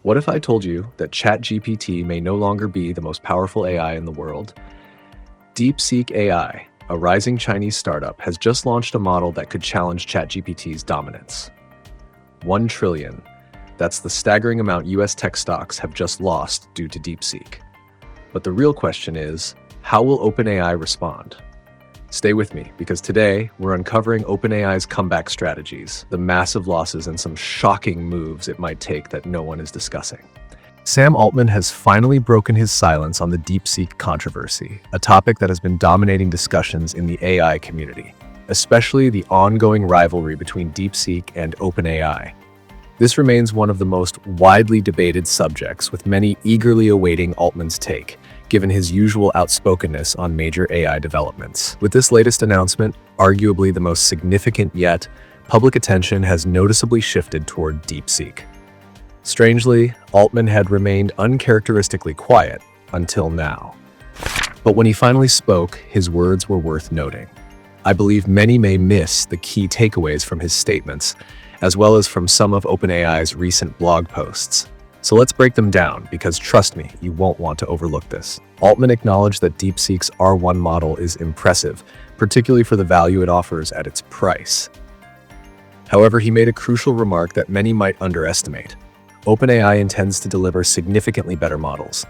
What if I told you that ChatGPT may no longer be the most powerful AI in the world? DeepSeek AI, a rising Chinese startup, has just launched a model that could challenge ChatGPT's dominance. 1 trillion. That's the staggering amount US tech stocks have just lost due to DeepSeek. But the real question is, how will OpenAI respond? Stay with me, because today we're uncovering OpenAI's comeback strategies, the massive losses and some shocking moves it might take that no one is discussing. Sam Altman has finally broken his silence on the DeepSeek controversy, a topic that has been dominating discussions in the AI community, especially the ongoing rivalry between DeepSeek and OpenAI. This remains one of the most widely debated subjects, with many eagerly awaiting Altman's take, given his usual outspokenness on major AI developments. With this latest announcement, arguably the most significant yet, public attention has noticeably shifted toward DeepSeek. Strangely, Altman had remained uncharacteristically quiet until now. But when he finally spoke, his words were worth noting. I believe many may miss the key takeaways from his statements, as well as from some of OpenAI's recent blog posts. So let's break them down, because trust me, you won't want to overlook this. Altman acknowledged that DeepSeek's R1 model is impressive, particularly for the value it offers at its price. However, he made a crucial remark that many might underestimate. OpenAI intends to deliver significantly better models.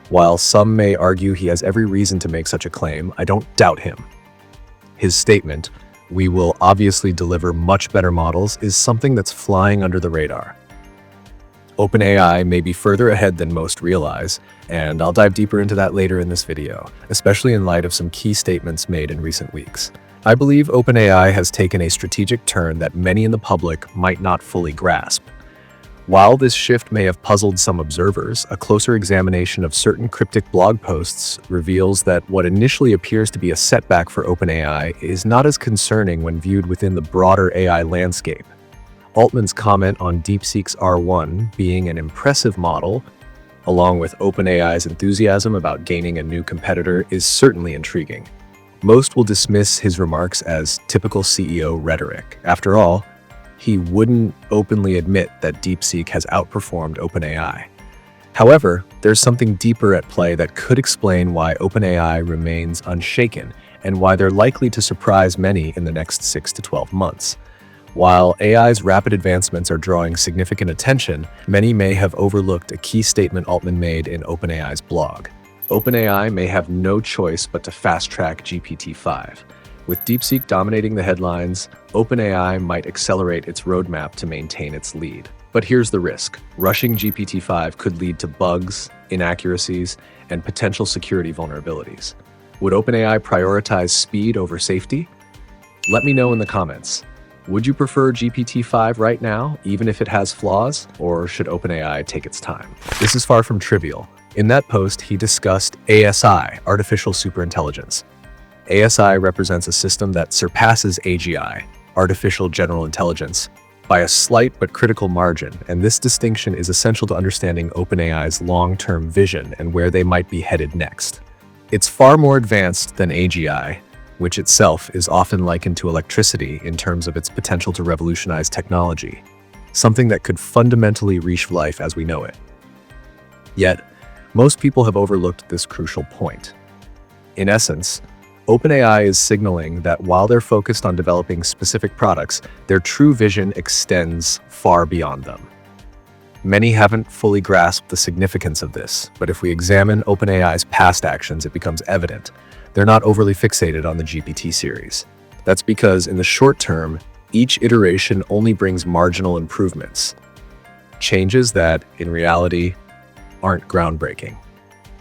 While some may argue he has every reason to make such a claim, I don't doubt him. His statement, "We will obviously deliver much better models," is something that's flying under the radar. OpenAI may be further ahead than most realize, and I'll dive deeper into that later in this video, especially in light of some key statements made in recent weeks. I believe OpenAI has taken a strategic turn that many in the public might not fully grasp. While this shift may have puzzled some observers, a closer examination of certain cryptic blog posts reveals that what initially appears to be a setback for OpenAI is not as concerning when viewed within the broader AI landscape. Altman's comment on DeepSeek's R1 being an impressive model, along with OpenAI's enthusiasm about gaining a new competitor, is certainly intriguing. Most will dismiss his remarks as typical CEO rhetoric. After all, he wouldn't openly admit that DeepSeek has outperformed OpenAI. However, there's something deeper at play that could explain why OpenAI remains unshaken and why they're likely to surprise many in the next 6 to 12 months. While AI's rapid advancements are drawing significant attention, many may have overlooked a key statement Altman made in OpenAI's blog. OpenAI may have no choice but to fast-track GPT-5. With DeepSeek dominating the headlines, OpenAI might accelerate its roadmap to maintain its lead. But here's the risk. Rushing GPT-5 could lead to bugs, inaccuracies, and potential security vulnerabilities. Would OpenAI prioritize speed over safety? Let me know in the comments. Would you prefer GPT-5 right now, even if it has flaws, or should OpenAI take its time? This is far from trivial. In that post, he discussed ASI, artificial superintelligence. ASI represents a system that surpasses AGI, artificial general intelligence, by a slight but critical margin, and this distinction is essential to understanding OpenAI's long-term vision and where they might be headed next. It's far more advanced than AGI, which itself is often likened to electricity in terms of its potential to revolutionize technology, something that could fundamentally reshape life as we know it. Yet, most people have overlooked this crucial point. In essence, OpenAI is signaling that while they're focused on developing specific products, their true vision extends far beyond them. Many haven't fully grasped the significance of this, but if we examine OpenAI's past actions, it becomes evident. They're not overly fixated on the GPT series. That's because in the short term, each iteration only brings marginal improvements, changes that, in reality, aren't groundbreaking.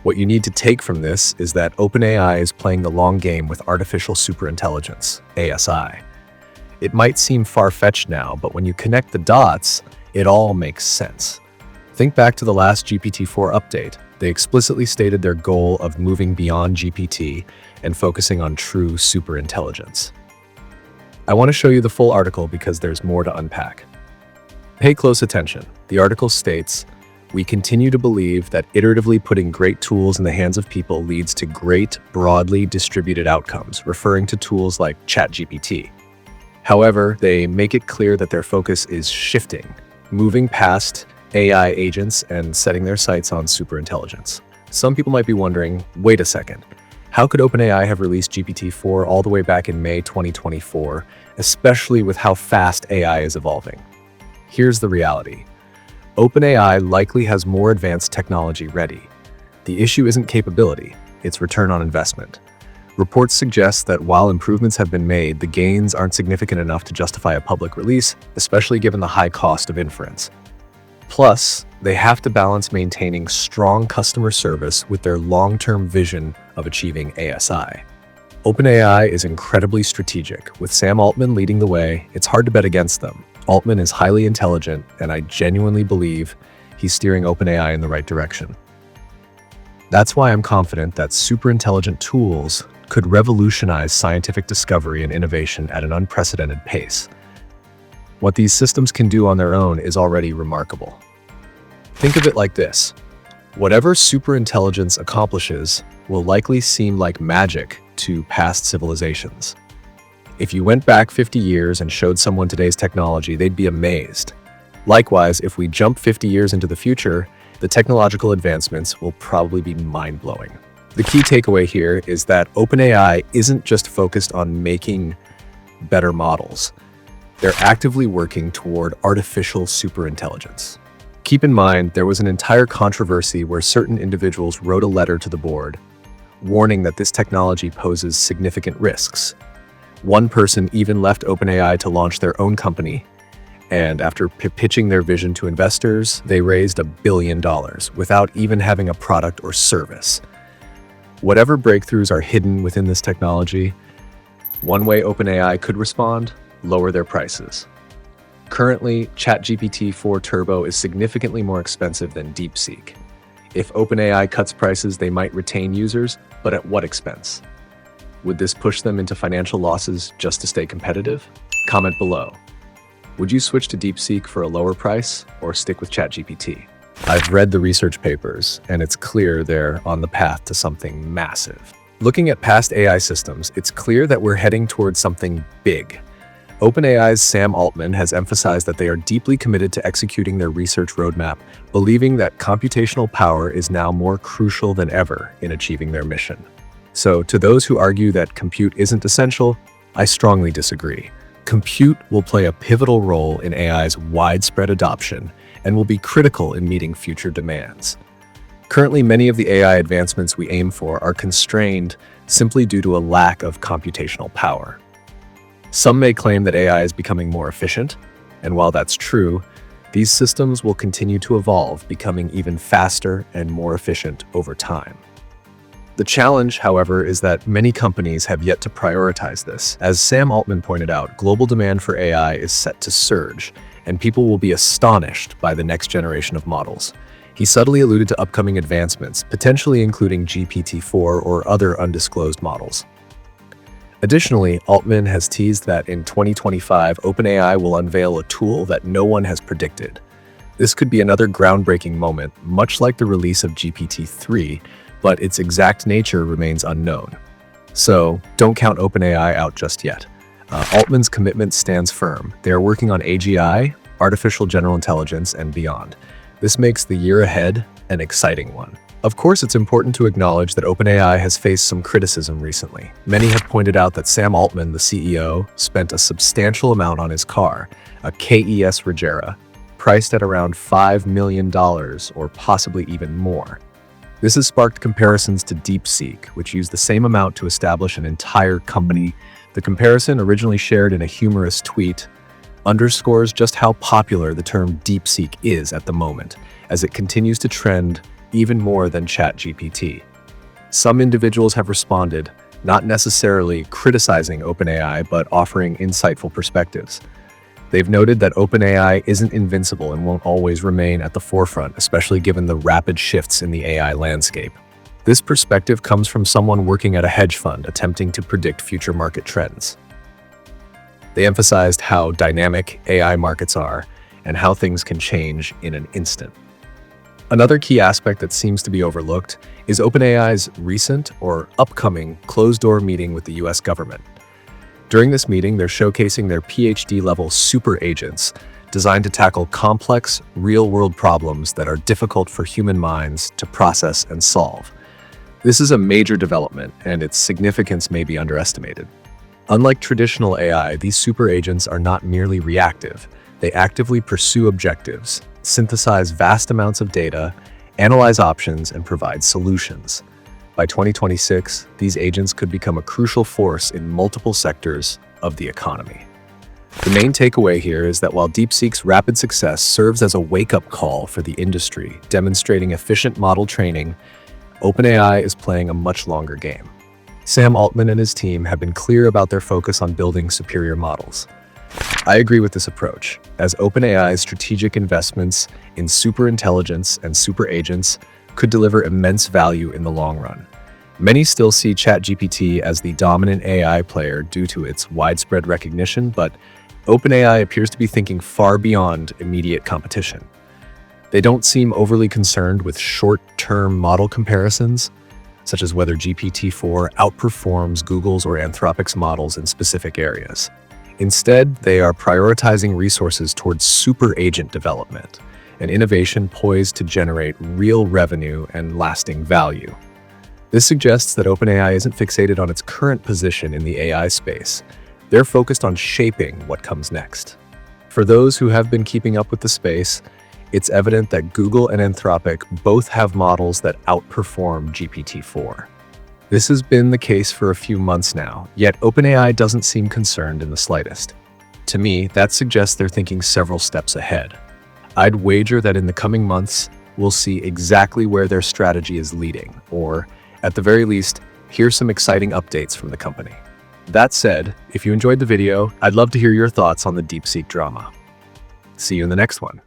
What you need to take from this is that OpenAI is playing the long game with artificial superintelligence, ASI. It might seem far-fetched now, but when you connect the dots, it all makes sense. Think back to the last GPT-4 update. They explicitly stated their goal of moving beyond GPT and focusing on true superintelligence. I want to show you the full article because there's more to unpack. Pay close attention. The article states, "We continue to believe that iteratively putting great tools in the hands of people leads to great, broadly distributed outcomes," referring to tools like ChatGPT. However, they make it clear that their focus is shifting, moving past AI agents and setting their sights on superintelligence. Some people might be wondering, wait a second, how could OpenAI have released GPT-4 all the way back in May 2024, especially with how fast AI is evolving? Here's the reality. OpenAI likely has more advanced technology ready. The issue isn't capability, it's return on investment. Reports suggest that while improvements have been made, the gains aren't significant enough to justify a public release, especially given the high cost of inference. Plus, they have to balance maintaining strong customer service with their long-term vision of achieving ASI. OpenAI is incredibly strategic. With Sam Altman leading the way, it's hard to bet against them. Altman is highly intelligent, and I genuinely believe he's steering OpenAI in the right direction. That's why I'm confident that superintelligent tools could revolutionize scientific discovery and innovation at an unprecedented pace. What these systems can do on their own is already remarkable. Think of it like this. Whatever superintelligence accomplishes will likely seem like magic to past civilizations. If you went back 50 years and showed someone today's technology, they'd be amazed. Likewise, if we jump 50 years into the future, the technological advancements will probably be mind-blowing. The key takeaway here is that OpenAI isn't just focused on making better models. They're actively working toward artificial superintelligence. Keep in mind, there was an entire controversy where certain individuals wrote a letter to the board, warning that this technology poses significant risks. One person even left OpenAI to launch their own company, and after pitching their vision to investors, they raised $1 billion without even having a product or service. Whatever breakthroughs are hidden within this technology, one way OpenAI could respond: lower their prices. Currently, ChatGPT 4 Turbo is significantly more expensive than DeepSeek. If OpenAI cuts prices, they might retain users, but at what expense? Would this push them into financial losses just to stay competitive? Comment below. Would you switch to DeepSeek for a lower price or stick with ChatGPT? I've read the research papers, and it's clear they're on the path to something massive. Looking at past AI systems, it's clear that we're heading towards something big. OpenAI's Sam Altman has emphasized that they are deeply committed to executing their research roadmap, believing that computational power is now more crucial than ever in achieving their mission. So, to those who argue that compute isn't essential, I strongly disagree. Compute will play a pivotal role in AI's widespread adoption and will be critical in meeting future demands. Currently, many of the AI advancements we aim for are constrained simply due to a lack of computational power. Some may claim that AI is becoming more efficient, and while that's true, these systems will continue to evolve, becoming even faster and more efficient over time. The challenge, however, is that many companies have yet to prioritize this. As Sam Altman pointed out, global demand for AI is set to surge, and people will be astonished by the next generation of models. He subtly alluded to upcoming advancements, potentially including GPT-4 or other undisclosed models. Additionally, Altman has teased that in 2025, OpenAI will unveil a tool that no one has predicted. This could be another groundbreaking moment, much like the release of GPT-3, but its exact nature remains unknown. So, don't count OpenAI out just yet. Altman's commitment stands firm. They are working on AGI, artificial general intelligence, and beyond. This makes the year ahead an exciting one. Of course, it's important to acknowledge that OpenAI has faced some criticism recently. Many have pointed out that Sam Altman, the CEO, spent a substantial amount on his car, a KES Regera, priced at around $5 million or possibly even more. This has sparked comparisons to DeepSeek, which used the same amount to establish an entire company. The comparison, originally shared in a humorous tweet, underscores just how popular the term DeepSeek is at the moment, as it continues to trend even more than ChatGPT. Some individuals have responded, not necessarily criticizing OpenAI, but offering insightful perspectives. They've noted that OpenAI isn't invincible and won't always remain at the forefront, especially given the rapid shifts in the AI landscape. This perspective comes from someone working at a hedge fund attempting to predict future market trends. They emphasized how dynamic AI markets are and how things can change in an instant. Another key aspect that seems to be overlooked is OpenAI's recent or upcoming closed-door meeting with the US government. During this meeting, they're showcasing their PhD-level super agents designed to tackle complex, real-world problems that are difficult for human minds to process and solve. This is a major development, and its significance may be underestimated. Unlike traditional AI, these super agents are not merely reactive. They actively pursue objectives, synthesize vast amounts of data, analyze options, and provide solutions. By 2026, these agents could become a crucial force in multiple sectors of the economy. The main takeaway here is that while DeepSeek's rapid success serves as a wake-up call for the industry, demonstrating efficient model training, OpenAI is playing a much longer game. Sam Altman and his team have been clear about their focus on building superior models. I agree with this approach, as OpenAI's strategic investments in superintelligence and super agents could deliver immense value in the long run. Many still see ChatGPT as the dominant AI player due to its widespread recognition, but OpenAI appears to be thinking far beyond immediate competition. They don't seem overly concerned with short-term model comparisons, such as whether GPT-4 outperforms Google's or Anthropic's models in specific areas. Instead, they are prioritizing resources towards super agent development, an innovation poised to generate real revenue and lasting value. This suggests that OpenAI isn't fixated on its current position in the AI space. They're focused on shaping what comes next. For those who have been keeping up with the space, it's evident that Google and Anthropic both have models that outperform GPT-4. This has been the case for a few months now, yet OpenAI doesn't seem concerned in the slightest. To me, that suggests they're thinking several steps ahead. I'd wager that in the coming months, we'll see exactly where their strategy is leading, or, at the very least, hear some exciting updates from the company. That said, if you enjoyed the video, I'd love to hear your thoughts on the DeepSeek drama. See you in the next one.